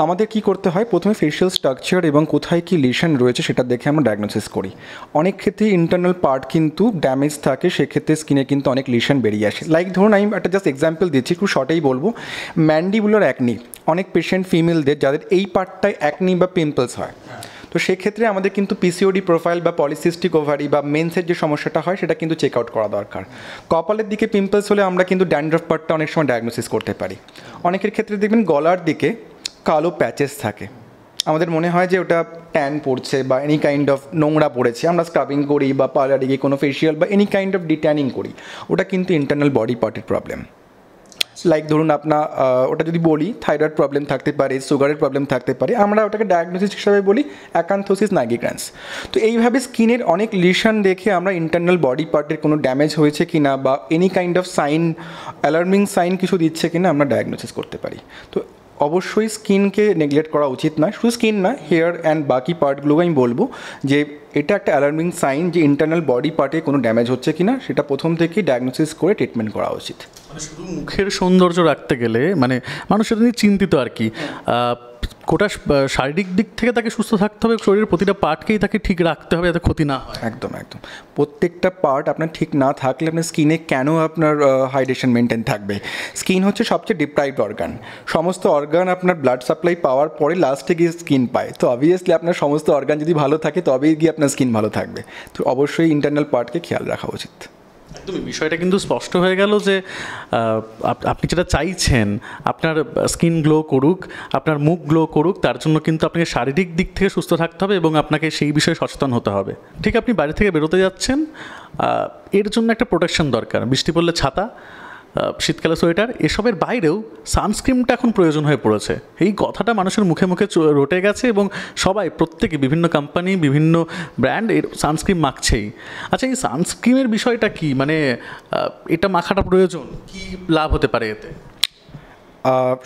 আমাদের কি করতে হয়, প্রথমে ফেশিয়াল স্ট্রাকচার এবং কোথায় কি লিশন রয়েছে সেটা দেখে আমরা ডায়াগনোসিস করি। অনেক ক্ষেত্রে ইন্টারনাল পার্ট কিন্তু ড্যামেজ থাকে, সেক্ষেত্রে স্কিনে কিন্তু অনেক লিশন বেরিয়ে আসে। লাইক ধরুন আমি একটা জাস্ট এক্সাম্পল দিচ্ছি, একটু শর্টেই বলবো। ম্যান্ডিবুলার অ্যাকনি, অনেক পেশেন্ট ফিমেলদের যাদের এই পার্টটায় অ্যাকনি বা পিম্পলস হয়, তো সেক্ষেত্রে আমাদের কিন্তু পিসিওডি প্রোফাইল বা পলিসিস্টিক ওভারি বা মেন্সের যে সমস্যাটা হয় সেটা কিন্তু চেক আউট করা দরকার। কপালের দিকে পিম্পলস হলে আমরা কিন্তু ড্যান্ড্রফ পার্টটা অনেক সময় ডায়াগনোসিস করতে পারি। অনেকের ক্ষেত্রে দেখবেন গলার দিকে কালো প্যাচেস থাকে, আমাদের মনে হয় যে ওটা ট্যান পড়ছে বা এনি কাইন্ড অফ নোংরা পড়েছে, আমরা স্ক্রাবিং করি বা পার্লারে গিয়ে কোনো ফেশিয়াল বা এনি কাইন্ড অফ ডিট্যানিং করি, ওটা কিন্তু ইন্টারনাল বডি পার্টের প্রবলেম। লাইক ধরুন আপনার ওটা যদি বলি থাইরয়েড প্রবলেম থাকতে পারে, সুগারের প্রবলেম থাকতে পারে, আমরা ওটাকে ডায়াগনোসিস হিসাবে বলি অ্যাকান্থোসিস নাইগ্রিগ্যান্স। তো এইভাবে স্কিনের অনেক লিশন দেখে আমরা ইন্টারনাল বডি পার্টের কোনো ড্যামেজ হয়েছে কি না বা any kind of sign, alarming sign কিছু দিচ্ছে কি না আমরা ডায়াগনোসিস করতে পারি। তো অবশ্যই স্কিনকে নেগলেক্ট করা উচিত না, শুধু স্কিন না, হেয়ার অ্যান্ড বাকি পার্টগুলো আমি বলবো যে এটা একটা অ্যালার্মিং সাইন যে ইন্টারনাল বডি পার্টে কোনো ড্যামেজ হচ্ছে কি না, সেটা প্রথম থেকেই ডায়াগনোসিস করে ট্রিটমেন্ট করা উচিত। মানে শুধু মুখের সৌন্দর্য রাখতে গেলে মানে মানুষ সেটা নিয়ে চিন্তিত আর কি, গোটা শারীরিক দিক থেকে তাকে সুস্থ থাকতে হবে, শরীরের প্রতিটা পার্টকেই তাকে ঠিক রাখতে হবে যাতে ক্ষতি না হয়। একদম প্রত্যেকটা পার্ট আপনার ঠিক না থাকলে আপনার স্কিনে কেন আপনার হাইড্রেশন মেনটেন থাকবে? স্কিন হচ্ছে সবচেয়ে ডিপ্রাইভড অর্গান, সমস্ত অর্গান আপনার ব্লাড সাপ্লাই পাওয়ার পরে লাস্টে গিয়ে স্কিন পায়, তো অবভিয়াসলি আপনার সমস্ত অর্গান যদি ভালো থাকে তবেই গিয়ে আপনার স্কিন ভালো থাকবে। তো অবশ্যই ইন্টারনাল পার্টকে খেয়াল রাখা উচিত। একদমই বিষয়টা কিন্তু স্পষ্ট হয়ে গেল যে আপনি যেটা চাইছেন আপনার স্কিন গ্লো করুক, আপনার মুখ গ্লো করুক, তার জন্য কিন্তু আপনাকে শারীরিক দিক থেকে সুস্থ থাকতে হবে এবং আপনাকে সেই বিষয়ে সচেতন হতে হবে। ঠিক আপনি বাড়ি থেকে বেরোতে যাচ্ছেন, এর জন্য একটা প্রোটেকশন দরকার। বৃষ্টি পড়লে ছাতা, শীতকালে সোয়েটার, এসবের বাইরেও সানস্ক্রিনটা এখন প্রয়োজন হয়ে পড়েছে। এই কথাটা মানুষের মুখে মুখে রটে গেছে এবং সবাই, প্রত্যেকে, বিভিন্ন কোম্পানি, বিভিন্ন ব্র্যান্ড এর সানস্ক্রিন মাখছেই। আচ্ছা, এই সানস্ক্রিনের বিষয়টা কি, মানে এটা মাখাটা প্রয়োজন, কি লাভ হতে পারে এতে?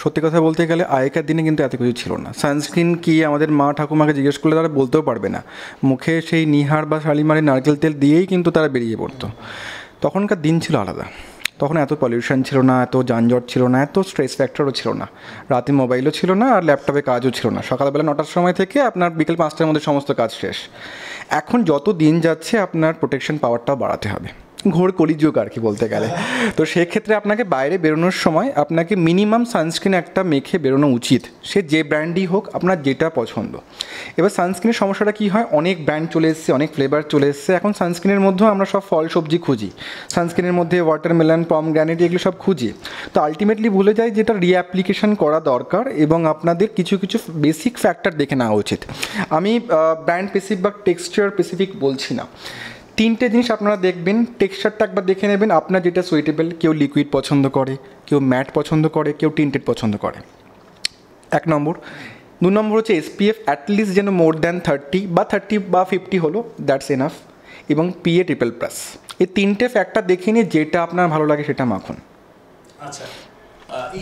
সত্যি কথা বলতে গেলে আগেকার দিনে কিন্তু এত কিছু ছিল না। সানস্ক্রিন কি আমাদের মা ঠাকুমাকে জিজ্ঞেস করলে তারা বলতেও পারবে না। মুখে সেই নিহার বা শালিমারের নারকেল তেল দিয়েই কিন্তু তারা বেরিয়ে পড়তো। তখনকার দিন ছিল আলাদা। তখন এত পলিউশন ছিল না, এত যানজট ছিল না, এত স্ট্রেস ফ্যাক্টরও ছিল না, রাতে মোবাইলও ছিল না, আর ল্যাপটপে কাজও ছিল না। সকালবেলা 9টার সময় থেকে আপনার বিকেল 5টার মধ্যে সমস্ত কাজ শেষ। এখন যত দিন যাচ্ছে আপনার প্রোটেকশন পাওয়ারটাও বাড়াতে হবে। ঘোর কলিযুগ আর কি বলতে গেলে। তো সেক্ষেত্রে আপনাকে বাইরে বেরোনোর সময় আপনাকে মিনিমাম সানস্ক্রিন একটা মেখে বেরোনো উচিত, সে যে ব্র্যান্ডই হোক, আপনার যেটা পছন্দ। এবার সানস্ক্রিনের সমস্যাটা কী হয়, অনেক ব্র্যান্ড চলে এসছে, অনেক ফ্লেভার চলে এসছে। এখন সানস্ক্রিনের মধ্যেও আমরা সব ফল সবজি খুঁজি, সানস্ক্রিনের মধ্যে ওয়াটারমেলন, পমগ্রানেট এগুলো সব খুঁজি। তো আলটিমেটলি ভুলে যাই যেটা রিঅ্যাপ্লিকেশন করা দরকার এবং আপনাদের কিছু কিছু বেসিক ফ্যাক্টর দেখে নেওয়া উচিত। আমি ব্র্যান্ড স্পেসিফিক বা টেক্সচার স্পেসিফিক বলছি না। 3টে জিনিস আপনারা দেখবেন, টেক্সচারটা একবার দেখে নেবেন আপনার যেটা সুইটেবল। কেউ লিকুইড পছন্দ করে, কেউ ম্যাট পছন্দ করে, কেউ টিন্টেড পছন্দ করে, 1 নম্বর। 2 নম্বর হচ্ছে SPF অ্যাটলিস্ট যেন মোর দ্যান 30 বা 50 হলো, দ্যাটস এনাফ। এবং PA++। এই 3টে ফ্যাক্টর দেখে নিয়ে যেটা আপনার ভালো লাগে সেটা মাখুন। আচ্ছা,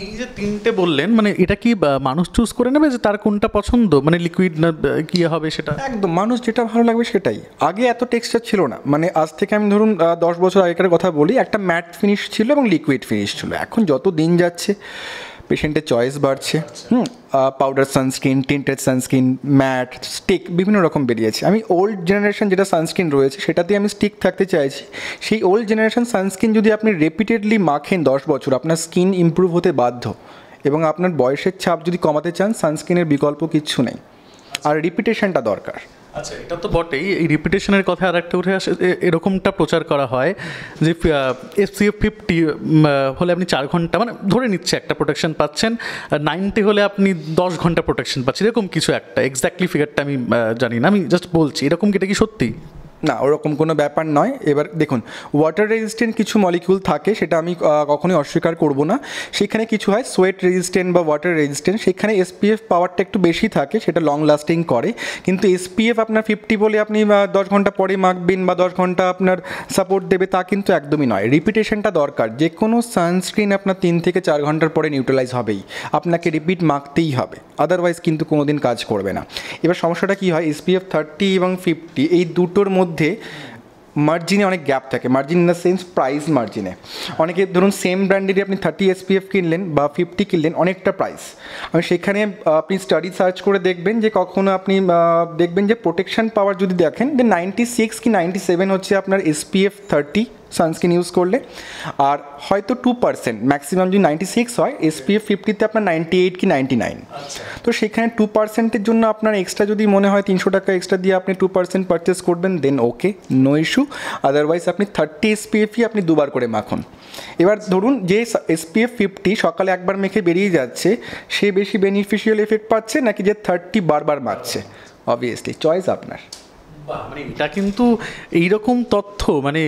এই যে 3টে বললেন, মানে এটা কি মানুষ চুজ করে নেবে যে তার কোনটা পছন্দ, মানে লিকুইড না কি হবে সেটা? একদম, মানুষ যেটা ভালো লাগবে সেটাই। আগে এত টেক্সচার ছিল না, মানে আজ থেকে আমি ধরুন 10 বছর আগেকার কথা বলি, একটা ম্যাট ফিনিশ ছিল এবং লিকুইড ফিনিশ ছিল। এখন যত দিন যাচ্ছে পেশেন্টের চয়েস বাড়ছে। Powder sunscreen, tinted sunscreen, matte, stick, বিভিন্ন রকম বেরিয়েছে। আমি ওল্ড জেনারেশন যেটা সানস্ক্রিন রয়েছে সেটাতে আমি স্টিক থাকতে চাইছি। সেই ওল্ড জেনারেশন সানস্ক্রিন যদি আপনি রিপিটেডলি মাখেন 10 বছর, আপনার স্কিন ইমপ্রুভ হতে বাধ্য। এবং আপনার বয়সের ছাপ যদি কমাতে চান, সানস্ক্রিনের বিকল্প কিচ্ছু নেই, আর রিপিটেশনটা দরকার। আচ্ছা, এটা তো বটেই। এই রিপিটেশনের কথা আর একটা উঠে আসে, এরকমটা প্রচার করা হয় যে SPF 50 হলে আপনি 4 ঘন্টা, মানে ধরে নিচ্ছে একটা প্রোটেকশন পাচ্ছেন, 90 হলে আপনি 10 ঘন্টা প্রোটেকশন পাচ্ছেন, এরকম কিছু একটা। এক্স্যাক্টলি ফিগারটা আমি জানি না, আমি জাস্ট বলছি এরকম কি, এটা কি সত্যি? না, ওরকম কোনো ব্যাপার নয়। এবার দেখুন, ওয়াটার রেজিস্ট্যান্ট কিছু মলিকিউল থাকে, সেটা আমি কখনোই অস্বীকার করব না। সেখানে কিছু হয় সোয়েট রেজিস্ট্যান্ট বা ওয়াটার রেজিস্ট্যান্ট, সেখানে SPF পাওয়ারটা একটু বেশি থাকে, সেটা লং লাস্টিং করে। কিন্তু SPF আপনার 50 বলে আপনি 10 ঘন্টা পরে মাখবেন বা 10 ঘন্টা আপনার সাপোর্ট দেবে, তা কিন্তু একদমই নয়। রিপিটেশনটা দরকার। যে কোনো সানস্ক্রিন আপনার 3 থেকে 4 ঘন্টার পরে নিউট্রালাইজ হবেই, আপনাকে রিপিট মাখতেই হবে, আদারওয়াইজ কিন্তু কোনো দিন কাজ করবে না। এবার সমস্যাটা কী হয়, SPF 30 এবং 50 এই দুটোর মধ্যে মার্জিনে অনেক গ্যাপ থাকে। Margin in the sense price মার্জিনে। অনেকে ধরুন সেম ব্র্যান্ডেরই আপনি 30 SPF কিনলেন বা 50 কিনলেন, অনেকটা প্রাইস। আমি সেখানে আপনি স্টাডি সার্চ করে দেখবেন যে কখনো আপনি দেখবেন যে প্রোটেকশন পাওয়ার যদি দেখেন, যে 96 কি 97 হচ্ছে আপনার SPF 30 সানস্ক্রিন ইউজ করলে, আর হয়তো 2%, ম্যাক্সিমাম যদি 96 হয়, SPF 50-তে আপনার 98 কি 99। তো সেখানে 2%-এর জন্য আপনার এক্সট্রা যদি মনে হয় 300 টাকা এক্সট্রা দিয়ে আপনি 2% পারচেস করবেন, দেন ওকে, নো ইস্যু। আদারওয়াইজ আপনি 30 SPF-ই আপনি দুবার করে মাখুন। এবার ধরুন যে SPF 50 সকালে একবার মেখে বেরিয়ে যাচ্ছে, সে বেশি বেনিফিশিয়াল এফেক্ট পাচ্ছে নাকি যে 30 বারবার মাখছে? অবভিয়াসলি চয়েস আপনার। মানে এটা কিন্তু এইরকম তথ্য, মানে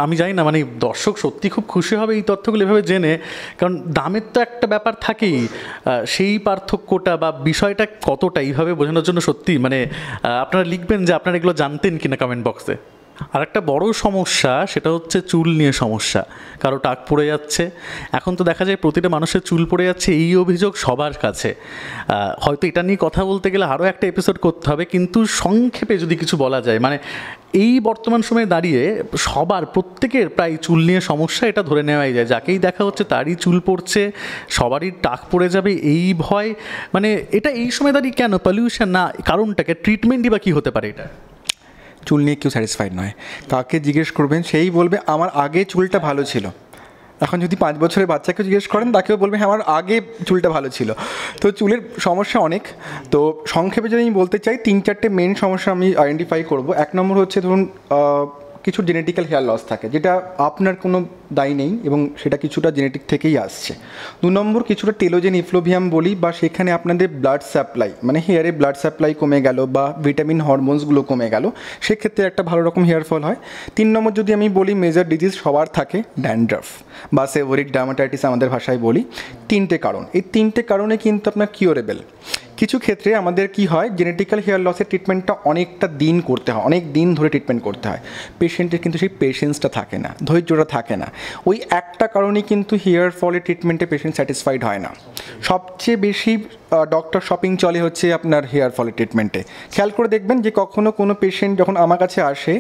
আমি জানি না, মানে দর্শক সত্যি খুব খুশি হবে এই তথ্যগুলো এভাবে জেনে, কারণ দামের তো একটা ব্যাপার থাকেই। সেই পার্থক্যটা বা বিষয়টা কতটা এইভাবে বোঝানোর জন্য সত্যি, মানে আপনারা লিখবেন যে আপনারা এগুলো জানতেন কিনা কমেন্ট বক্সে। আর একটা বড় সমস্যা, সেটা হচ্ছে চুল নিয়ে সমস্যা। কারো টাক পড়ে যাচ্ছে, এখন তো দেখা যায় প্রতিটা মানুষের চুল পড়ে যাচ্ছে, এই অভিযোগ সবার কাছে। হয়তো এটা নিয়ে কথা বলতে গেলে আরও একটা এপিসোড করতে হবে, কিন্তু সংক্ষেপে যদি কিছু বলা যায়, মানে এই বর্তমান সময়ে দাঁড়িয়ে প্রত্যেকের প্রায় চুল নিয়ে সমস্যা, এটা ধরে নেওয়াই যায়। যাকেই দেখা হচ্ছে তারই চুল পড়ছে, সবারই টাক পড়ে যাবে এই ভয়। মানে এটা এই সময় দাঁড়িয়ে কেন? পলিউশন না, কারণটাকে, ট্রিটমেন্টই বা কী হতে পারে এটা? চুল নিয়ে কেউ স্যাটিসফাইড নয়। কাকে জিজ্ঞেস করবেন, সেই বলবে আমার আগে চুলটা ভালো ছিল। এখন যদি 5 বছরের বাচ্চাকে জিজ্ঞেস করেন, তাকেও বলবে হ্যাঁ আমার আগে চুলটা ভালো ছিল। তো চুলের সমস্যা অনেক। তো সংক্ষেপে যদি আমি বলতে চাই, 3-4টে মেন সমস্যা আমি আইডেন্টিফাই করব। 1 নম্বর হচ্ছে ধরুন কিছু জেনেটিক্যাল হেয়ার লস থাকে, যেটা আপনার কোনো দায়ী নেই এবং সেটা কিছুটা জেনেটিক থেকেই আসছে। 2 নম্বর, কিছুটা টেলোজেন ইফ্লোভিয়াম বলি, বা সেখানে আপনাদের ব্লাড সাপ্লাই মানে হেয়ারে ব্লাড সাপ্লাই কমে গেল বা ভিটামিন হরমোনসগুলো কমে গেল, সেক্ষেত্রে একটা ভালো রকম হেয়ার ফল হয়। 3 নম্বর যদি আমি বলি, মেজর ডিজিজ সবার থাকে ড্যান্ড্রাফ বা সেবোরিক ডার্মাটাইটিস আমাদের ভাষায় বলি। 3টে কারণ, এই 3টে কারণে কিন্তু আপনার কিউরেবল। কিছু ক্ষেত্রে আমাদের কি হয়, জেনেটিক্যাল হেয়ার লসের ট্রিটমেন্টটা অনেকটা দিন করতে হয়, অনেক দিন ধরে ট্রিটমেন্ট করতে হয়। পেশেন্টের কিন্তু সেই পেশেন্সটা থাকে না, ধৈর্যটা থাকে না। ওই একটা কারণেই কিন্তু হেয়ার ফলের ট্রিটমেন্টে পেশেন্ট স্যাটিসফাইড হয় না। সবচেয়ে বেশি ডক্টর শপিং চলে হচ্ছে আপনার হেয়ার ফলের ট্রিটমেন্টে। খেয়াল করে দেখবেন যে কখনো কোনো পেশেন্ট যখন আমার কাছে আসে,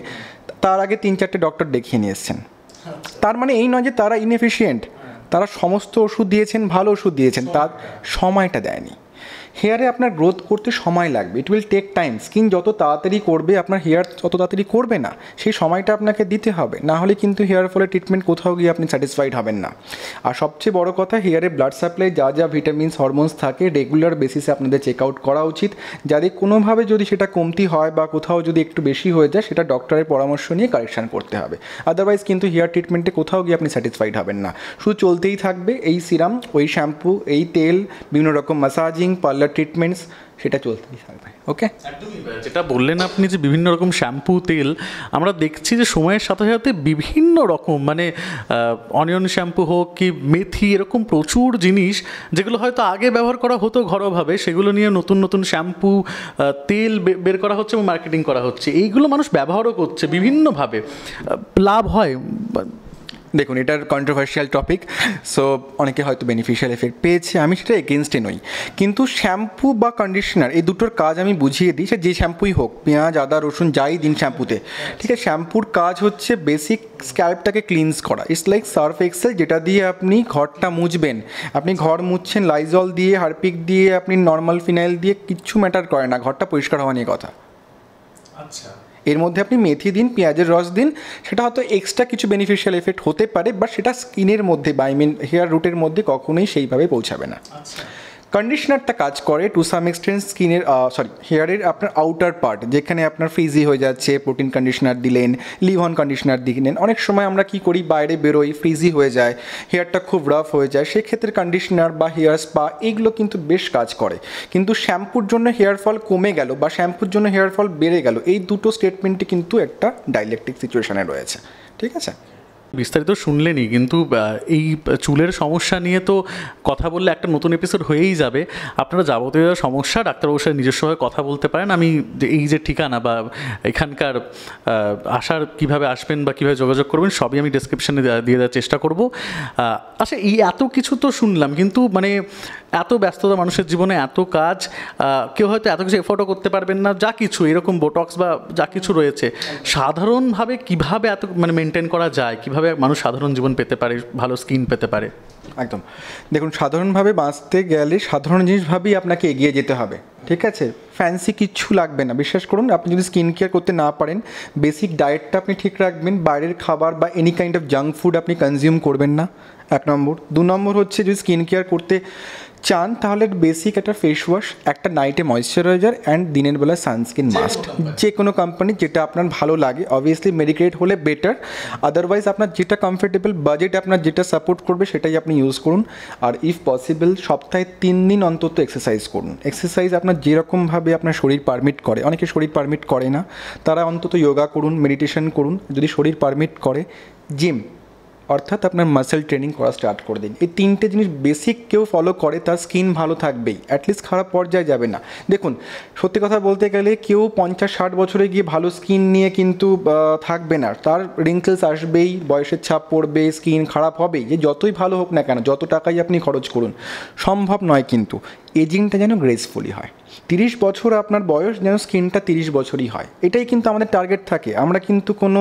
তার আগে 3-4টে ডক্টর দেখিয়ে নিয়ে এসছেন। তার মানে এই নয় যে তারা ইনএফিশিয়েন্ট, তারা সমস্ত ওষুধ দিয়েছেন, ভালো ওষুধ দিয়েছেন, তার সময়টা দেয়নি। হেয়ারে আপনার গ্রোথ করতে সময় লাগবে, it will take time. Skin যত তাড়াতাড়ি করবে, আপনার হেয়ার তত তাড়াতাড়ি করবে না, সেই সময়টা আপনাকে দিতে হবে, না হলে কিন্তু হেয়ার ফলের ট্রিটমেন্ট কোথাও গিয়ে আপনি স্যাটিসফাইড হবেন না। আর সবচেয়ে বড় কথা, হেয়ারে ব্লাড সাপ্লাই যা যা ভিটামিনস হরমোনস থাকে রেগুলার বেসিসে আপনাদের চেক আউট করা উচিত। যাদের কোনোভাবে যদি সেটা কমতি হয় বা কোথাও যদি একটু বেশি হয়ে যায়, সেটা ডক্টরের পরামর্শ নিয়ে কারেকশান করতে হবে। আদারওয়াইজ কিন্তু হেয়ার ট্রিটমেন্টে কোথাও গিয়ে আপনি স্যাটিসফাইড হবেন না, শুধু চলতেই থাকবে এই সিরাম, ওই শ্যাম্পু, এই তেল, বিভিন্ন রকম ম্যাসাজিং, পার্লার ট্রিটমেন্টস, সেটা চলতেই থাকবে। ওকে, যেটা বললেন আপনি যে বিভিন্ন রকম শ্যাম্পু, তেল, আমরা দেখছি যে সময়ের সাথে সাথে বিভিন্ন রকম মানে অনিয়ন শ্যাম্পু হোক কি মেথি, এরকম প্রচুর জিনিস যেগুলো হয়তো আগে ব্যবহার করা হতো ঘরোয়াভাবে, সেগুলো নিয়ে নতুন নতুন শ্যাম্পু, তেল বের করা হচ্ছে এবং মার্কেটিং করা হচ্ছে। এইগুলো মানুষ ব্যবহারও করছে বিভিন্নভাবে, লাভ হয়। দেখুন, এটার কন্ট্রোভার্সিয়াল টপিক, সো অনেকে হয়তো বেনিফিশিয়াল এফেক্ট পেয়েছে, আমি সেটা এগেনস্টে নই। কিন্তু শ্যাম্পু বা কন্ডিশনার এই দুটোর কাজ আমি বুঝিয়ে দিই, সে যে শ্যাম্পুই হোক, পেঁয়াজ, আদা, রসুন যাই দিন শ্যাম্পুতে, ঠিক আছে। শ্যাম্পুর কাজ হচ্ছে বেসিক স্ক্যাল্পটাকে ক্লিনস করা। ইটস লাইক সার্ফ এক্সেল, যেটা দিয়ে আপনি ঘরটা মুছবেন। আপনি ঘর মুছছেন লাইজল দিয়ে, হারপিক দিয়ে, আপনি নর্মাল ফিনাইল দিয়ে, কিচ্ছু ম্যাটার করে না, ঘরটা পরিষ্কার হওয়া নিয়ে কথা। আচ্ছা, এর মধ্যে আপনি মেথি দিন, পেঁয়াজের রস দিন, সেটা হয়তো এক্সট্রা কিছু বেনিফিশিয়াল এফেক্ট হতে পারে, বাট সেটা স্কিনের মধ্যে বা হেয়ার রুটের মধ্যে কখনোই সেইভাবে পৌঁছাবে না। কন্ডিশনারটা কাজ করে টু সাম এক্সটেন্ট স্কিনের হেয়ারের আপনার আউটার পার্ট, যেখানে আপনার ফ্রিজি হয়ে যাচ্ছে, প্রোটিন কন্ডিশনার দিলেন, লিভ অন কন্ডিশনার দিলেন। অনেক সময় আমরা কি করি, বাইরে বেরোই, ফ্রিজি হয়ে যায়, হেয়ারটা খুব রাফ হয়ে যায়, সেক্ষেত্রে কন্ডিশনার বা হেয়ার স্পা এইগুলো কিন্তু বেশ কাজ করে। কিন্তু শ্যাম্পুর জন্য হেয়ার ফল কমে গেল বা শ্যাম্পুর জন্য হেয়ার ফল বেড়ে গেল, এই দুটো স্টেটমেন্টই কিন্তু একটা ডাইলেকট্রিক সিচুয়েশনে রয়েছে, ঠিক আছে। বিস্তারিত শুনলেনই, কিন্তু এই চুলের সমস্যা নিয়ে তো কথা বললে একটা নতুন এপিসোড হয়েই যাবে। আপনারা যাবতীয় সমস্যা ডাক্তারবাবুর সাথে নিজস্বভাবে কথা বলতে পারেন। আমি এই যে ঠিকানা বা এখানকার আসার কিভাবে আসবেন বা কীভাবে যোগাযোগ করবেন সবই আমি ডেসক্রিপশানে দিয়ে দেওয়ার চেষ্টা করব। আচ্ছা, এই এত কিছু তো শুনলাম, কিন্তু মানে এত ব্যস্ততা মানুষের জীবনে, এত কাজ, কেউ হয়তো এত কিছু এফোর্টও করতে পারবেন না, যা কিছু এরকম বোটক্স বা যা কিছু রয়েছে, সাধারণভাবে কিভাবে এত মানে মেনটেন করা যায়, কিভাবে মানুষ সাধারণ জীবন পেতে পারে, ভালো স্কিন পেতে পারে? একদম, দেখুন, সাধারণভাবে বাঁচতে গেলে সাধারণ জিনিসভাবেই আপনাকে এগিয়ে যেতে হবে, ঠিক আছে। ফ্যান্সি কিচ্ছু লাগবে না, বিশ্বাস করুন। আপনি যদি স্কিন কেয়ার করতে না পারেন, বেসিক ডায়েটটা আপনি ঠিক রাখবেন, বাইরের খাবার বা any kind of junk food আপনি কনজিউম করবেন না, 1 নম্বর। 2 নম্বর হচ্ছে, যদি স্কিন কেয়ার করতে চান তাহলে বেসিক একটা ফেস ওয়াশ, একটা নাইটে ময়েশ্চারাইজার অ্যান্ড দিনের বেলা সানস্ক্রিন মাস্ট, যে কোনো কোম্পানির যেটা আপনার ভালো লাগে। অবভিয়াসলি মেডিকেট হলে বেটার, আদারওয়াইজ আপনার যেটা কমফোর্টেবল, বাজেট আপনার যেটা সাপোর্ট করবে সেটাই আপনি ইউজ করুন। আর ইফ পসিবল সপ্তাহে 3 দিন অন্তত এক্সারসাইজ করুন। এক্সারসাইজ আপনার যেরকমভাবে আপনার শরীর পারমিট করে, অনেকে শরীর পারমিট করে না, তারা অন্তত যোগা করুন, মেডিটেশন করুন। যদি শরীর পারমিট করে, জিম অর্থাৎ আপনার মাসেল ট্রেনিং করা স্টার্ট করে দিন। এই 3টে জিনিস বেসিক কেউ ফলো করে, তার স্কিন ভালো থাকবেই, অ্যাটলিস্ট খারাপ পর্যায়ে যাবে না। দেখুন, সত্যি কথা বলতে গেলে কেউ 50-60 বছরে গিয়ে ভালো স্কিন নিয়ে কিন্তু থাকবে না, তার রিঙ্কেলস আসবেই, বয়সের ছাপ পড়বে, স্কিন খারাপ হবেই, যে যতই ভালো হোক না কেন, যত টাকাই আপনি খরচ করুন, সম্ভব নয়। কিন্তু এজিংটা যেন গ্রেসফুলি হয়, 30 বছর আপনার বয়স যেন স্কিনটা 30 বছরই হয়, এটাই কিন্তু আমাদের টার্গেট থাকে। আমরা কিন্তু কোনো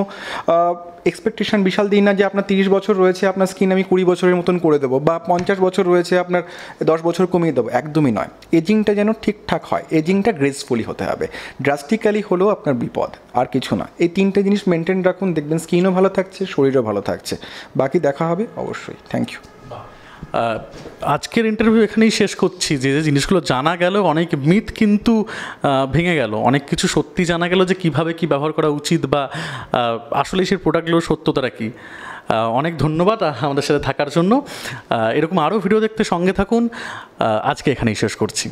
এক্সপেকটেশন বিশাল দিই না যে আপনার 30 বছর রয়েছে, আপনার স্কিন আমি 20 বছরের মতন করে দেবো, বা 50 বছর রয়েছে, আপনার 10 বছর কমিয়ে দেবো, একদমই নয়। এজিংটা যেন ঠিকঠাক হয়, এজিংটা গ্রেসফুলি হতে হবে। ড্রাস্টিক্যালি হলেও আপনার বিপদ, আর কিছু না। এই 3টে জিনিস মেনটেন রাখুন, দেখবেন স্কিনও ভালো থাকছে, শরীরও ভালো থাকছে। বাকি দেখা হবে অবশ্যই। Thank you. আজকের ইন্টারভিউ এখানেই শেষ করছি। যে যে জিনিসগুলো জানা গেল, অনেক মিথ কিন্তু ভেঙে গেল, অনেক কিছু সত্যি জানা গেল যে কিভাবে কি ব্যবহার করা উচিত বা আসলেই সেই প্রোডাক্টগুলোর সত্যতাটা কী। অনেক ধন্যবাদ আমাদের সাথে থাকার জন্য। এরকম আরও ভিডিও দেখতে সঙ্গে থাকুন। আজকে এখানেই শেষ করছি।